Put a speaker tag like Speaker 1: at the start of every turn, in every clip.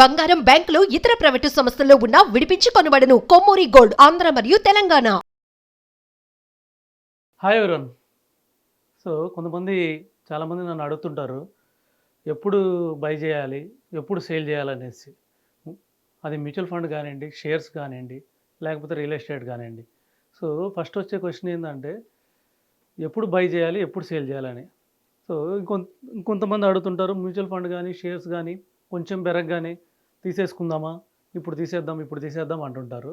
Speaker 1: బంగారం, బ్యాంకులు, ఇతర ప్రైవేటు సంస్థల్లో ఉన్న విడిపించి కొనబడును. కొమ్మూరి గోల్డ్, ఆంధ్ర మరియు తెలంగాణ.
Speaker 2: Hi everyone. సో చాలామంది నన్ను అడుగుతుంటారు, ఎప్పుడు బై చేయాలి, ఎప్పుడు సేల్ చేయాలనేసి. అది మ్యూచువల్ ఫండ్ కానివ్వండి, షేర్స్ కానివ్వండి, లేకపోతే రియల్ ఎస్టేట్ కానివ్వండి. సో ఫస్ట్ వచ్చే క్వశ్చన్ ఏంటంటే, ఎప్పుడు బై చేయాలి, ఎప్పుడు సేల్ చేయాలని. సో ఇంకొంతమంది అడుగుతుంటారు, మ్యూచువల్ ఫండ్ కానీ షేర్స్ కానీ కొంచెం పెరగగానే తీసేసుకుందామా, ఇప్పుడు తీసేద్దాం అంటుంటారు.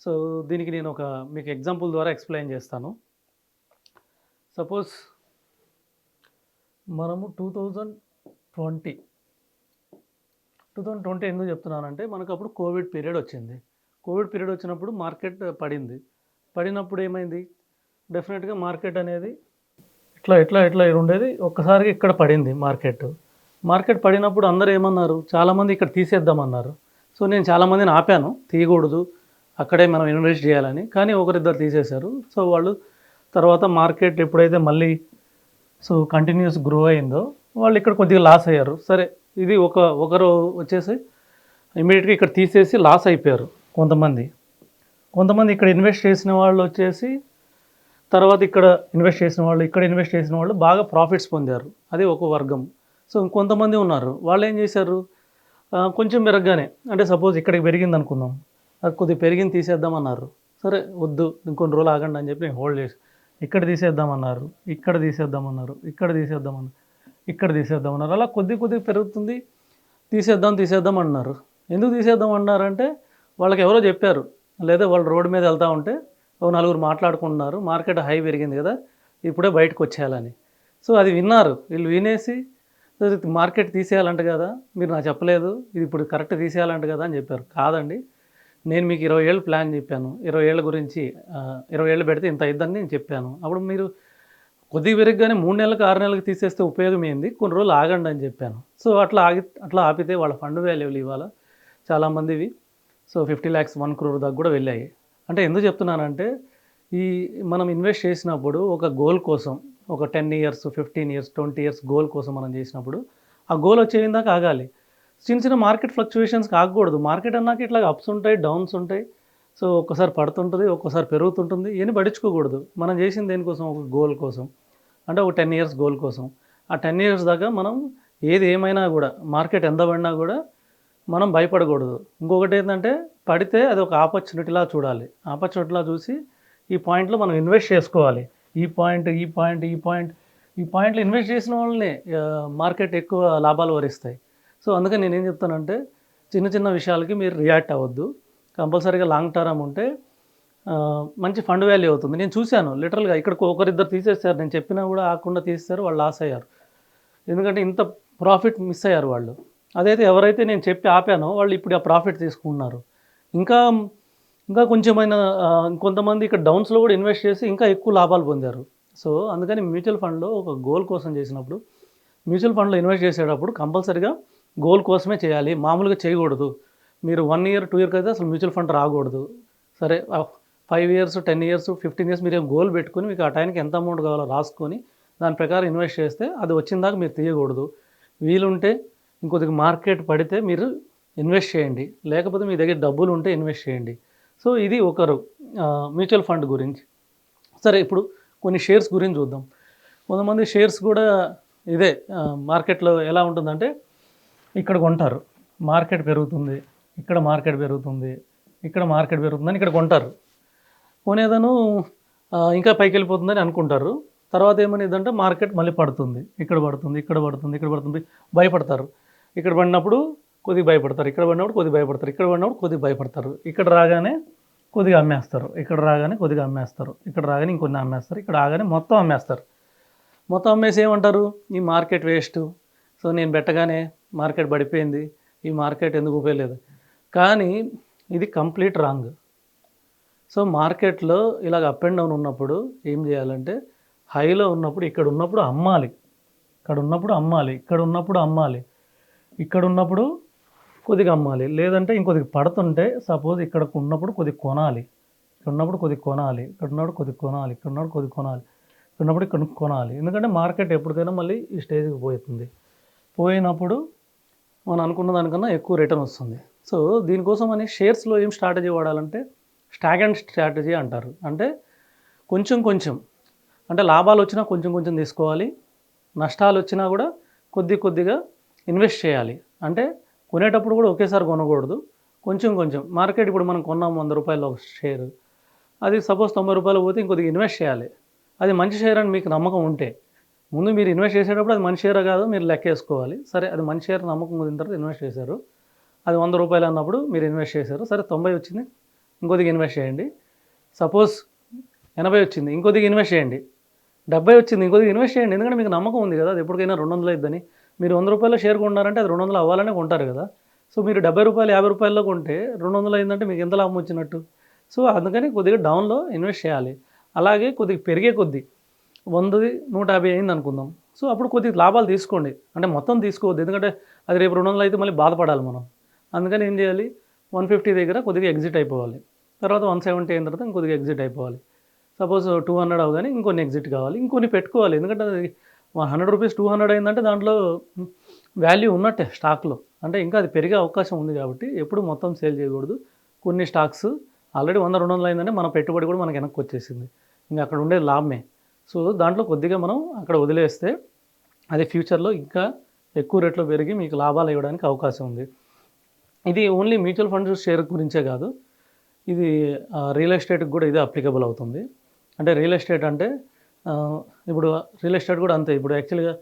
Speaker 2: సో దీనికి నేను మీకు ఎగ్జాంపుల్ ద్వారా ఎక్స్ప్లెయిన్ చేస్తాను. సపోజ్ మనము 2020 ఎందుకు చెప్తున్నానంటే, మనకు అప్పుడు కోవిడ్ పీరియడ్ వచ్చింది. కోవిడ్ పీరియడ్ వచ్చినప్పుడు మార్కెట్ పడినప్పుడు ఏమైంది, డెఫినెట్గా మార్కెట్ అనేది ఇట్లా ఉండేది. ఒక్కసారిగా ఇక్కడ పడింది మార్కెట్ పడినప్పుడు అందరూ ఏమన్నారు, చాలామంది ఇక్కడ తీసేద్దామన్నారు. సో నేను చాలామందిని ఆపాను, తీయకూడదు, అక్కడే మనం ఇన్వెస్ట్ చేయాలని. కానీ ఒకరిద్దరు తీసేశారు. సో వాళ్ళు తర్వాత మార్కెట్ ఎప్పుడైతే మళ్ళీ కంటిన్యూస్ గ్రో అయిందో వాళ్ళు ఇక్కడ కొద్దిగా లాస్ అయ్యారు. సరే, ఇది ఒకరు వచ్చేసి ఇమీడియట్గా ఇక్కడ తీసేసి లాస్ అయిపోయారు. కొంతమంది ఇక్కడ ఇన్వెస్ట్ చేసిన వాళ్ళు వచ్చేసి తర్వాత ఇక్కడ ఇన్వెస్ట్ చేసిన వాళ్ళు బాగా ప్రాఫిట్స్ పొందారు. అది ఒక వర్గం. సో కొంతమంది ఉన్నారు, వాళ్ళు ఏం చేశారు, కొంచెం పెరగగానే, అంటే సపోజ్ ఇక్కడికి పెరిగింది అనుకుందాం, అది కొద్దిగా పెరిగింది తీసేద్దామన్నారు. సరే వద్దు, ఇంకొన్ని రోజులు ఆగండి అని చెప్పి నేను హోల్డ్ చేసి ఇక్కడ తీసేద్దామన్నారు. అలా కొద్ది పెరుగుతుంది, తీసేద్దాం అన్నారు. ఎందుకు తీసేద్దాం అన్నారంటే, వాళ్ళకి ఎవరో చెప్పారు, లేదా వాళ్ళు రోడ్డు మీద వెళ్తూ ఉంటే నలుగురు మాట్లాడుకుంటున్నారు, మార్కెట్ హై పెరిగింది కదా, ఇప్పుడే బయటకు వచ్చేయాలని. సో అది విన్నారు. వీళ్ళు వినేసి మార్కెట్ తీసేయాలంట కదా, మీరు నాకు చెప్పలేదు, ఇది ఇప్పుడు కరెక్ట్ తీసేయాలంట కదా అని చెప్పారు. కాదండి, నేను మీకు 20 ఏళ్ళు ప్లాన్ చెప్పాను, 20 ఏళ్ళ గురించి, 20 ఏళ్ళు పెడితే ఇంత అయిద్దని నేను చెప్పాను. అప్పుడు మీరు కొద్దిగా పెరగగానే 3 నెలలకు 6 నెలలకు తీసేస్తే ఉపయోగం ఏంది, కొన్ని రోజులు ఆగండి అని చెప్పాను. సో అట్లా ఆపితే వాళ్ళ ఫండ్ వాల్యూలు ఇవాళ చాలామందివి 50 lakhs 1 crore దాకా కూడా వెళ్ళాయి. అంటే ఎందుకు చెప్తున్నానంటే, మనం ఇన్వెస్ట్ చేసినప్పుడు ఒక గోల్ కోసం, ఒక 10 years 15 years 20 years గోల్ కోసం మనం చేసినప్పుడు ఆ గోల్ వచ్చేదాకా ఆగాలి. చిన్న మార్కెట్ ఫ్లక్చువేషన్స్కి ఆగకూడదు. మార్కెట్ అన్నాక ఇట్లా అప్స్ ఉంటాయి, డౌన్స్ ఉంటాయి. సో ఒక్కసారి పడుతుంటుంది, ఒక్కసారి పెరుగుతుంటుంది. ఇవన్నీ పడించుకోకూడదు. మనం చేసింది దేనికోసం, ఒక గోల్ కోసం, అంటే ఒక 10 years గోల్ కోసం. ఆ 10 years దాకా మనం ఏది ఏమైనా కూడా, మార్కెట్ ఎంత పడినా కూడా మనం భయపడకూడదు. ఇంకొకటి ఏంటంటే, పడితే అది ఒక ఆపర్చునిటీలా చూడాలి. ఆపర్చునిటీలా చూసి ఈ పాయింట్లో మనం ఇన్వెస్ట్ చేసుకోవాలి. ఈ పాయింట్లో ఇన్వెస్ట్ చేసిన వాళ్ళని మార్కెట్ ఎక్కువ లాభాలు వరిస్తాయి. సో అందుకని నేనేం చెప్తానంటే, చిన్న విషయాలకి మీరు రియాక్ట్ అవ్వద్దు. కంపల్సరీగా లాంగ్ టర్మ్ ఉంటే మంచి ఫండ్ వాల్యూ అవుతుంది. నేను చూశాను లిటరల్గా, ఇక్కడ ఒకరిద్దరు తీసేస్తారు, నేను చెప్పినా కూడా ఆకుండా తీసేస్తారు, వాళ్ళు లాస్ అయ్యారు. ఎందుకంటే ఇంత ప్రాఫిట్ మిస్ అయ్యారు వాళ్ళు. అదైతే ఎవరైతే నేను చెప్పి ఆపానో వాళ్ళు ఇప్పుడు ఆ ప్రాఫిట్ తీసుకుంటున్నారు. ఇంకా కొంచెమైనా కొంతమంది ఇక్కడ డౌన్స్లో కూడా ఇన్వెస్ట్ చేసి ఇంకా ఎక్కువ లాభాలు పొందారు. సో అందుకని మ్యూచువల్ ఫండ్లో ఒక గోల్ కోసం చేసినప్పుడు, మ్యూచువల్ ఫండ్లో ఇన్వెస్ట్ చేసేటప్పుడు కంపల్సరీగా గోల్ కోసమే చేయాలి, మామూలుగా చేయకూడదు. మీరు 1 year 2 year అయితే అసలు మ్యూచువల్ ఫండ్ రాకూడదు. సరే 5 years 10 years 15 years మీరు గోల్ పెట్టుకుని, మీకు ఆ టైంకి ఎంత అమౌంట్ కావాలో రాసుకొని దాని ప్రకారం ఇన్వెస్ట్ చేస్తే అది వచ్చిందాక మీరు తీయకూడదు. వీలుంటే ఇంకొద్దిగా మార్కెట్ పడితే మీరు ఇన్వెస్ట్ చేయండి, లేకపోతే మీ దగ్గర డబ్బులు ఉంటే ఇన్వెస్ట్ చేయండి. సో ఇది ఒకరు మ్యూచువల్ ఫండ్ గురించి. సరే, ఇప్పుడు కొన్ని షేర్స్ గురించి చూద్దాం. కొంతమంది షేర్స్ కూడా ఇదే మార్కెట్లో ఎలా ఉంటుందంటే, ఇక్కడ కొంటారు, మార్కెట్ పెరుగుతుంది, ఇక్కడ మార్కెట్ పెరుగుతుంది, అని ఇక్కడ కొంటారు. కొనేదను ఇంకా పైకి వెళ్ళిపోతుందని అనుకుంటారు. తర్వాత ఏమనేదంటే మార్కెట్ మళ్ళీ పడుతుంది, ఇక్కడ పడుతుంది, భయపడతారు. ఇక్కడ పడినప్పుడు కొద్దిగా భయపడతారు, ఇక్కడ పడినప్పుడు కొద్దిగా భయపడతారు, ఇక్కడ రాగానే కొద్దిగా అమ్మేస్తారు, ఇక్కడ రాగానే ఇంకొన్ని అమ్మేస్తారు, ఇక్కడ రాగానే మొత్తం అమ్మేస్తారు. మొత్తం అమ్మేసి ఏమంటారు, ఈ మార్కెట్ వేస్ట్, సో నేను పెట్టగానే మార్కెట్ పడిపోయింది, ఈ మార్కెట్ ఎందుకు ఉపయోగలేదు. కానీ ఇది కంప్లీట్ రాంగ్. సో మార్కెట్లో ఇలాగ అప్ అండ్ డౌన్ ఉన్నప్పుడు ఏం చేయాలంటే, హైలో ఉన్నప్పుడు ఇక్కడ ఉన్నప్పుడు అమ్మాలి, ఇక్కడ ఉన్నప్పుడు కొద్దిగా అమ్మాలి. లేదంటే ఇంకొద్దిగా పడుతుంటే, సపోజ్ ఇక్కడ ఉన్నప్పుడు కొద్దిగా కొనాలి, ఇక్కడ కొనాలి. ఎందుకంటే మార్కెట్ ఎప్పటికైనా మళ్ళీ ఈ స్టేజ్కి పోయినప్పుడు మనం అనుకున్న దానికన్నా ఎక్కువ రిటర్న్ వస్తుంది. సో దీనికోసం అని షేర్స్లో ఏం స్ట్రాటజీ వాడాలంటే స్టాగ్నెంట్ స్ట్రాటజీ అంటారు. అంటే కొంచెం కొంచెం, అంటే లాభాలు వచ్చినా కొంచెం కొంచెం తీసుకోవాలి, నష్టాలు వచ్చినా కూడా కొద్ది కొద్దిగా ఇన్వెస్ట్ చేయాలి. అంటే కొనేటప్పుడు కూడా ఒకేసారి కొనకూడదు, కొంచెం కొంచెం. మార్కెట్ ఇప్పుడు మనం కొన్నాము ₹100 ఒక షేర్, అది సపోజ్ ₹90 పోతే ఇంకొద్దిగా ఇన్వెస్ట్ చేయాలి. అది మంచి షేర్ అని మీకు నమ్మకం ఉంటే, ముందు మీరు ఇన్వెస్ట్ చేసేటప్పుడు అది మంచి షేర్ కాదో మీరు లెక్కేసుకోవాలి. సరే అది మంచి షేర్ నమ్మకం కుదిరిన తర్వాత ఇన్వెస్ట్ చేశారు, అది ₹100 అన్నప్పుడు మీరు ఇన్వెస్ట్ చేశారు, సరే 90 వచ్చింది ఇంకొద్దిగా ఇన్వెస్ట్ చేయండి. సపోజ్ 80 వచ్చింది ఇంకొద్దిగా ఇన్వెస్ట్ చేయండి. 70 వచ్చింది ఇంకొద్దిగా ఇన్వెస్ట్ చేయండి. ఎందుకంటే మీకు నమ్మకం ఉంది కదా, అది ఎప్పటికైనా 200 అయిద్దని. మీరు ₹100 షేర్ కొన్నారంటే అది 200 అవ్వాలనే కొంటారు కదా. సో మీరు ₹70 ₹50లో కొంటే 200 అయిందంటే మీకు ఎంత లాభం వచ్చినట్టు. సో అందుకని కొద్దిగా డౌన్లో ఇన్వెస్ట్ చేయాలి. అలాగే కొద్దిగా పెరిగే కొద్దీ 100ది 150 అయింది అనుకుందాం, సో అప్పుడు కొద్దిగా లాభాలు తీసుకోండి. అంటే మొత్తం తీసుకోవద్దు, ఎందుకంటే అది రేపు 200 అయితే మళ్ళీ బాధపడాలి మనం. అందుకని ఏం చేయాలి, 150 దగ్గర కొద్దిగా ఎగ్జిట్ అయిపోవాలి, తర్వాత 170 అయిన తర్వాత ఇంకొద్దిగా ఎగ్జిట్ అయిపోవాలి. సపోజ్ 200 అవగానే ఇంకొన్ని ఎగ్జిట్ కావాలి, ఇంకొన్ని పెట్టుకోవాలి. ఎందుకంటే అది ₹100 200 అయిందంటే దాంట్లో వాల్యూ ఉన్నట్టే స్టాక్లో, అంటే ఇంకా అది పెరిగే అవకాశం ఉంది. కాబట్టి ఎప్పుడు మొత్తం సేల్ చేయకూడదు. కొన్ని స్టాక్స్ ఆల్రెడీ 100 200 అయిందంటే మన పెట్టుబడి కూడా మనకు వెనక్కి వచ్చేసింది, ఇంకా అక్కడ ఉండేది లాభమే. సో దాంట్లో కొద్దిగా మనం అక్కడ వదిలేస్తే అది ఫ్యూచర్లో ఇంకా ఎక్కువ రేట్లో పెరిగి మీకు లాభాలు ఇవ్వడానికి అవకాశం ఉంది. ఇది ఓన్లీ మ్యూచువల్ ఫండ్స్ షేర్ గురించే కాదు, ఇది రియల్ ఎస్టేట్కి కూడా ఇదే అప్లికబుల్ అవుతుంది. అంటే రియల్ ఎస్టేట్ అంటే ఇప్పుడు రియల్ ఎస్టేట్ కూడా అంతే. ఇప్పుడు యాక్చువల్గా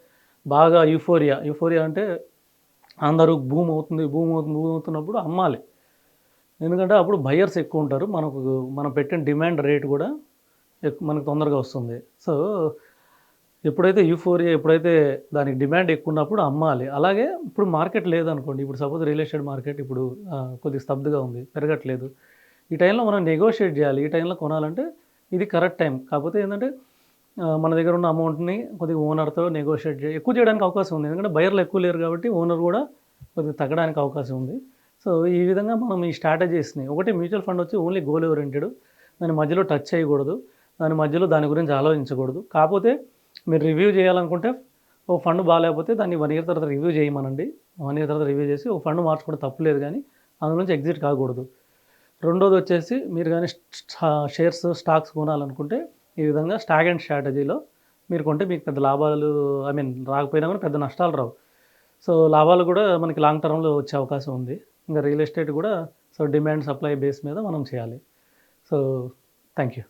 Speaker 2: బాగా యూఫోరియా అంటే అందరూ భూమి అవుతున్నప్పుడు అమ్మాలి. ఎందుకంటే అప్పుడు బయ్యర్స్ ఎక్కువ ఉంటారు, మనం పెట్టిన డిమాండ్ రేట్ కూడా మనకు తొందరగా వస్తుంది. సో ఎప్పుడైతే దానికి డిమాండ్ ఎక్కువ ఉన్నప్పుడు అమ్మాలి. అలాగే ఇప్పుడు మార్కెట్ లేదనుకోండి, ఇప్పుడు సపోజ్ రియల్ ఎస్టేట్ మార్కెట్ ఇప్పుడు కొద్దిగా స్తబ్దుగా ఉంది, పెరగట్లేదు, ఈ టైంలో మనం నెగోషియేట్ చేయాలి. ఈ టైంలో కొనాలంటే ఇది కరెక్ట్ టైం. కాకపోతే ఏంటంటే మన దగ్గర ఉన్న అమౌంట్ని కొద్దిగా ఓనర్తో నెగోషియేట్ ఎక్కువ చేయడానికి అవకాశం ఉంది. ఎందుకంటే బయర్లు ఎక్కువ లేరు కాబట్టి ఓనర్ కూడా కొద్దిగా తగ్గడానికి అవకాశం ఉంది. సో ఈ విధంగా మనం ఈ స్ట్రాటజీస్ని, ఒకటి మ్యూచువల్ ఫండ్ వచ్చి ఓన్లీ గోల్ ఓరియంటెడ్, దాని మధ్యలో టచ్ చేయకూడదు, దాని గురించి ఆలోచించకూడదు. కాకపోతే మీరు రివ్యూ చేయాలనుకుంటే ఓ ఫండ్ బాగాలేకపోతే దాన్ని 1 ఇయర్ తర్వాత రివ్యూ చేయమనండి. 1 ఇయర్ తర్వాత రివ్యూ చేసి ఓ ఫండ్ మార్చుకోవడం తప్పులేదు, కానీ అందులో నుంచి ఎగ్జిట్ కాకూడదు. రెండోది వచ్చేసి మీరు కానీ షేర్స్ స్టాక్స్ కొనాలనుకుంటే ఈ విధంగా స్టాగ్నెంట్ స్ట్రాటజీలో మీరు కొంటే మీకు పెద్ద లాభాలు రాకపోయినా కూడా పెద్ద నష్టాలు రావు. సో లాభాలు కూడా మనకి లాంగ్ టర్మ్లో వచ్చే అవకాశం ఉంది. ఇంకా రియల్ ఎస్టేట్ కూడా సో డిమాండ్ సప్లై బేస్ మీద మనం చేయాలి. So thank you.